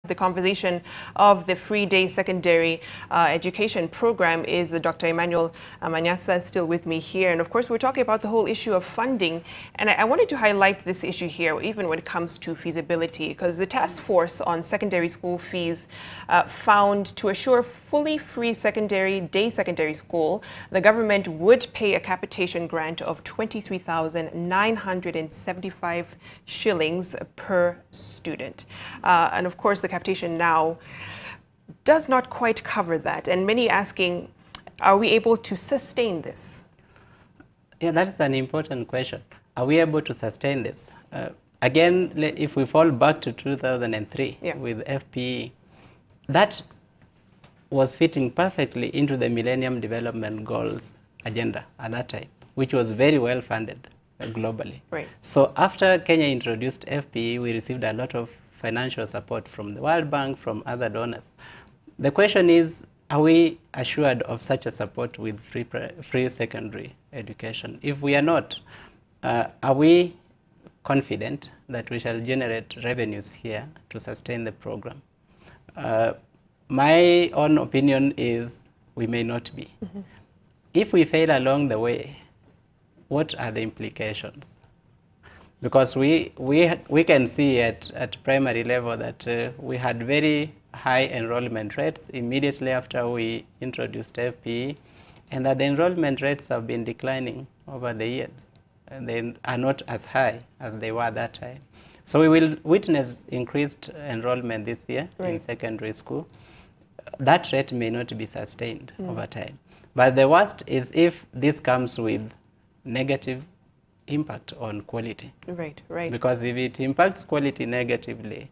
The conversation of the free day secondary education program is Dr. Emmanuel Manyasa still with me here. And of course, we're talking about the whole issue of funding. And I wanted to highlight this issue here, even when it comes to feasibility, because the task force on secondary school fees found to assure fully free day secondary school, the government would pay a capitation grant of 23,975 shillings per student. And of course, the capitation now does not quite cover that. And many asking, are we able to sustain this? Yeah, that's an important question. Are we able to sustain this? Again, if we fall back to 2003 with FPE, that was fitting perfectly into the Millennium Development Goals agenda at that time, which was very well funded globally. Right. So after Kenya introduced FPE, we received a lot of financial support from the World Bank, from other donors. The question is, are we assured of such a support with free secondary education? If we are not, are we confident that we shall generate revenues here to sustain the program? My own opinion is we may not be. Mm-hmm. If we fail along the way, what are the implications? Because we can see at primary level that we had very high enrollment rates immediately after we introduced FPE, and that the enrollment rates have been declining over the years, and they are not as high as they were at that time. So we will witness increased enrollment this year in secondary school. That rate may not be sustained over time. But the worst is if this comes with negative impact on quality. Right, right. Because if it impacts quality negatively,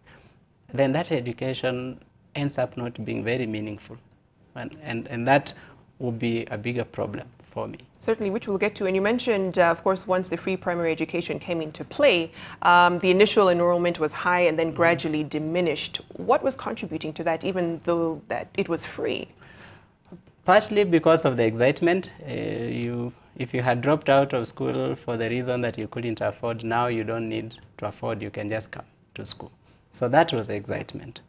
then that education ends up not being very meaningful. And that would be a bigger problem for me. Certainly, which we'll get to. And you mentioned, of course, once the free primary education came into play, the initial enrollment was high and then gradually diminished. What was contributing to that, even though that it was free? Partly because of the excitement. If you had dropped out of school for the reason that you couldn't afford, now you don't need to afford, you can just come to school. So that was excitement.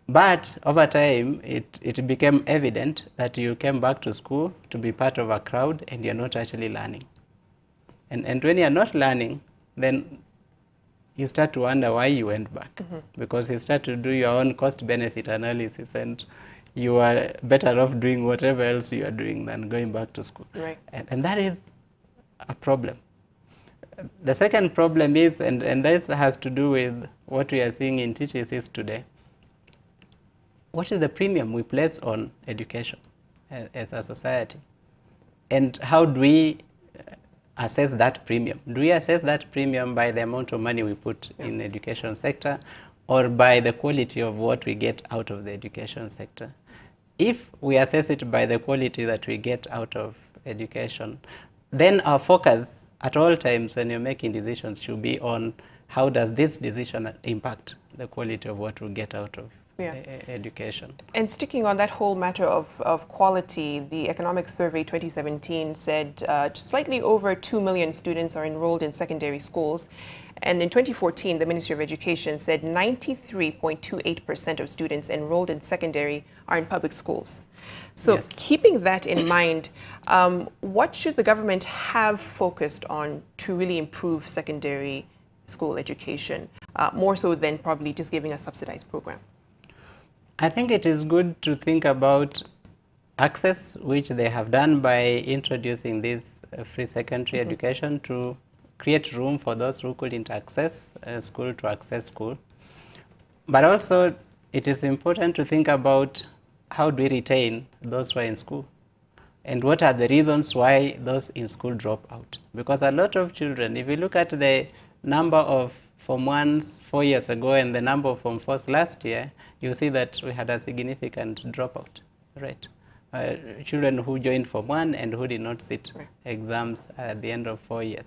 But over time, it became evident that you came back to school to be part of a crowd and you're not actually learning. And when you're not learning, then you start to wonder why you went back. Because you start to do your own cost-benefit analysis, and you are better off doing whatever else you are doing than going back to school. Right. And that is a problem. The second problem is, and this has to do with what we are seeing in TTCs today, what is the premium we place on education as a society? And how do we assess that premium? Do we assess that premium by the amount of money we put in the education sector, or by the quality of what we get out of the education sector? If we assess it by the quality that we get out of education, then our focus at all times when you're making decisions should be on how does this decision impact the quality of what we get out of education. And sticking on that whole matter of quality, the Economic Survey 2017 said slightly over 2 million students are enrolled in secondary schools. And in 2014, the Ministry of Education said 93.28% of students enrolled in secondary are in public schools. So keeping that in mind, what should the government have focused on to really improve secondary school education, more so than probably just giving a subsidized program? I think it is good to think about access, which they have done by introducing this free secondary education to create room for those who couldn't access school to access school. But also, it is important to think about how do we retain those who are in school, and what are the reasons why those in school drop out. Because a lot of children, if you look at the number of Form 1s 4 years ago and the number of Form 4s last year, you see that we had a significant dropout rate. Children who joined Form 1 and who did not sit exams at the end of 4 years.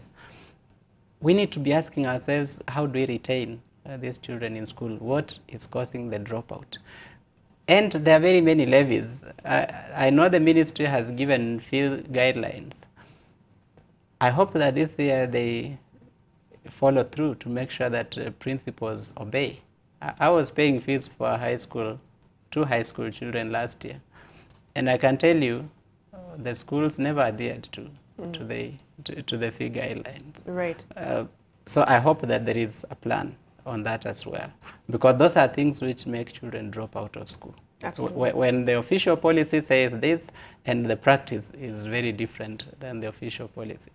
We need to be asking ourselves, how do we retain these children in school? What is causing the dropout? And there are very many levies. I know the ministry has given few guidelines. I hope that this year they follow through to make sure that principals obey I was paying fees for high school, 2 high school children last year. And I can tell you, the schools never adhered to the fee guidelines. Right. So I hope that there is a plan on that as well, because those are things which make children drop out of school. Absolutely. When the official policy says this and the practice is very different than the official policy.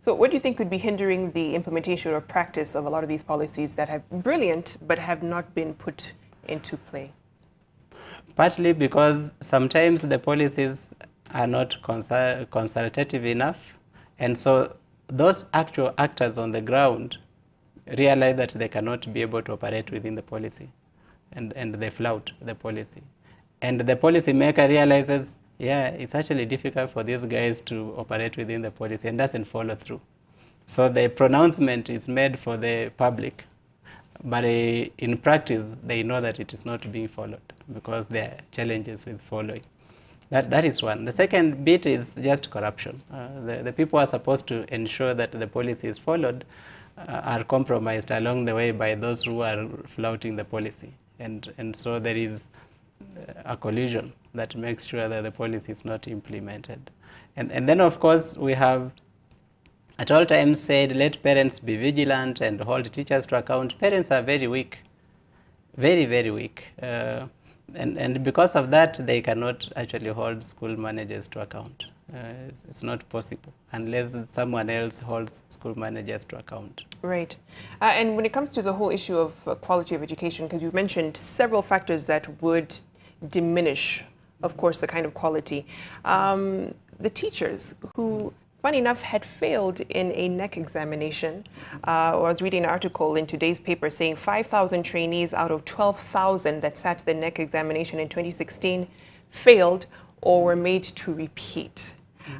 So what do you think could be hindering the implementation or practice of a lot of these policies that have been brilliant but have not been put into play? Partly because sometimes the policies are not consultative enough, and so those actual actors on the ground realize that they cannot be able to operate within the policy, and they flout the policy. And the policy maker realizes, yeah, it's actually difficult for these guys to operate within the policy, and doesn't follow through. So the pronouncement is made for the public, but in practice, they know that it is not being followed because there are challenges with following. That is one. The second bit is just corruption. The people who are supposed to ensure that the policy is followed are compromised along the way by those who are flouting the policy. And so there is a collusion that makes sure that the policy is not implemented. And then, of course, we have at all times said, let parents be vigilant and hold teachers to account. Parents are very weak, very, very weak. And because of that, they cannot actually hold school managers to account. It's not possible unless someone else holds school managers to account. Right. And when it comes to the whole issue of quality of education, because you mentioned several factors that would diminish, of course, the kind of quality. The teachers who, funny enough, had failed in a NEC examination. I was reading an article in today's paper saying 5,000 trainees out of 12,000 that sat the NEC examination in 2016 failed or were made to repeat.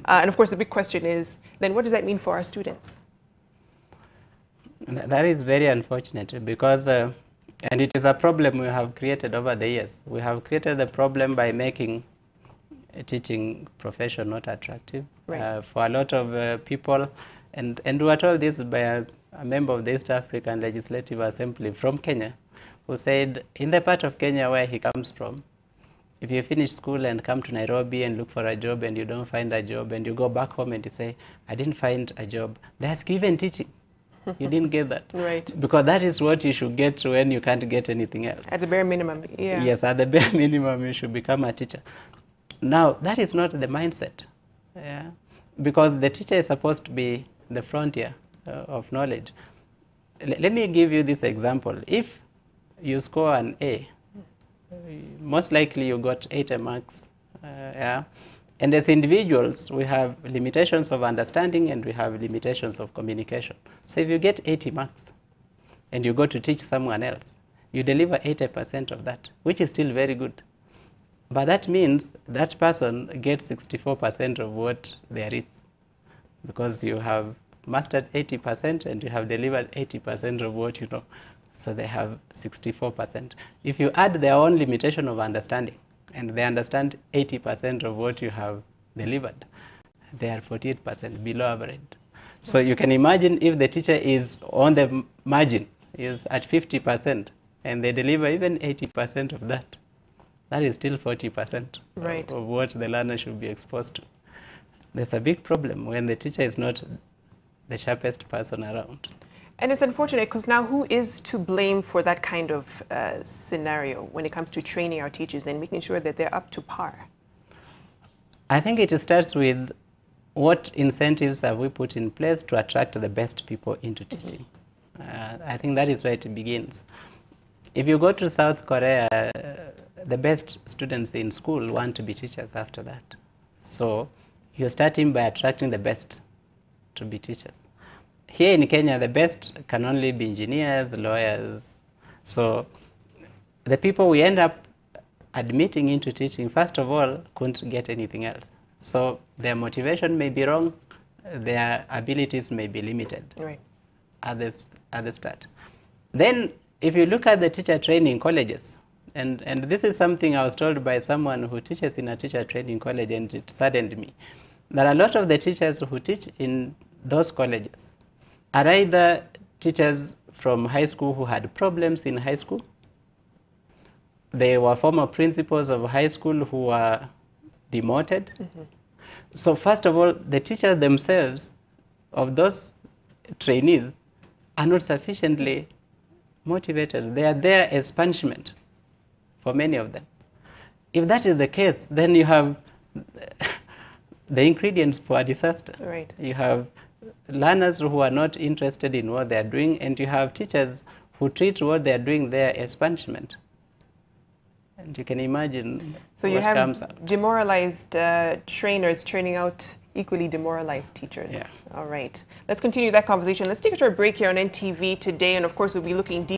And of course, the big question is, then what does that mean for our students? That is very unfortunate because, and it is a problem we have created over the years. We have created the problem by making a teaching profession not attractive, right, for a lot of people. And we were told this by a member of the East African Legislative Assembly from Kenya, who said, in the part of Kenya where he comes from, if you finish school and come to Nairobi and look for a job and you don't find a job and you go back home and you say, I didn't find a job, that's given teaching. You didn't get that. Right. Because that is what you should get when you can't get anything else. At the bare minimum, yeah. Yes, at the bare minimum, you should become a teacher. Now, that is not the mindset. Yeah? Because the teacher is supposed to be the frontier of knowledge. Let me give you this example. If you score an A, most likely you got 80 marks. Yeah? And as individuals, we have limitations of understanding and we have limitations of communication. So if you get 80 marks and you go to teach someone else, you deliver 80% of that, which is still very good. But that means that person gets 64% of what there is, because you have mastered 80% and you have delivered 80% of what you know. So they have 64%. If you add their own limitation of understanding, and they understand 80% of what you have delivered, they are 48% below average. So you can imagine if the teacher is on the margin, is at 50%, and they deliver even 80% of that, that is still 40% right, of what the learner should be exposed to. There's a big problem when the teacher is not the sharpest person around. And it's unfortunate because now who is to blame for that kind of scenario when it comes to training our teachers and making sure that they're up to par? I think it starts with what incentives have we put in place to attract the best people into teaching. I think that is where it begins. If you go to South Korea, the best students in school want to be teachers after that. So you're starting by attracting the best to be teachers. Here in Kenya, the best can only be engineers, lawyers. So the people we end up admitting into teaching, first of all, couldn't get anything else. So their motivation may be wrong, their abilities may be limited right, at the start. Then if you look at the teacher training colleges, and this is something I was told by someone who teaches in a teacher training college, and it saddened me, that a lot of the teachers who teach in those colleges are either teachers from high school who had problems in high school, there were former principals of high school who were demoted. So first of all, the teachers themselves of those trainees are not sufficiently motivated. They are there as punishment for many of them. If that is the case, then you have the ingredients for a disaster. Right. You have learners who are not interested in what they are doing, and you have teachers who treat what they are doing there as punishment. And you can imagine so what comes out. Demoralized trainers training out equally demoralized teachers. Yeah. All right. Let's continue that conversation. Let's take it to a break here on NTV today, and of course we'll be looking deep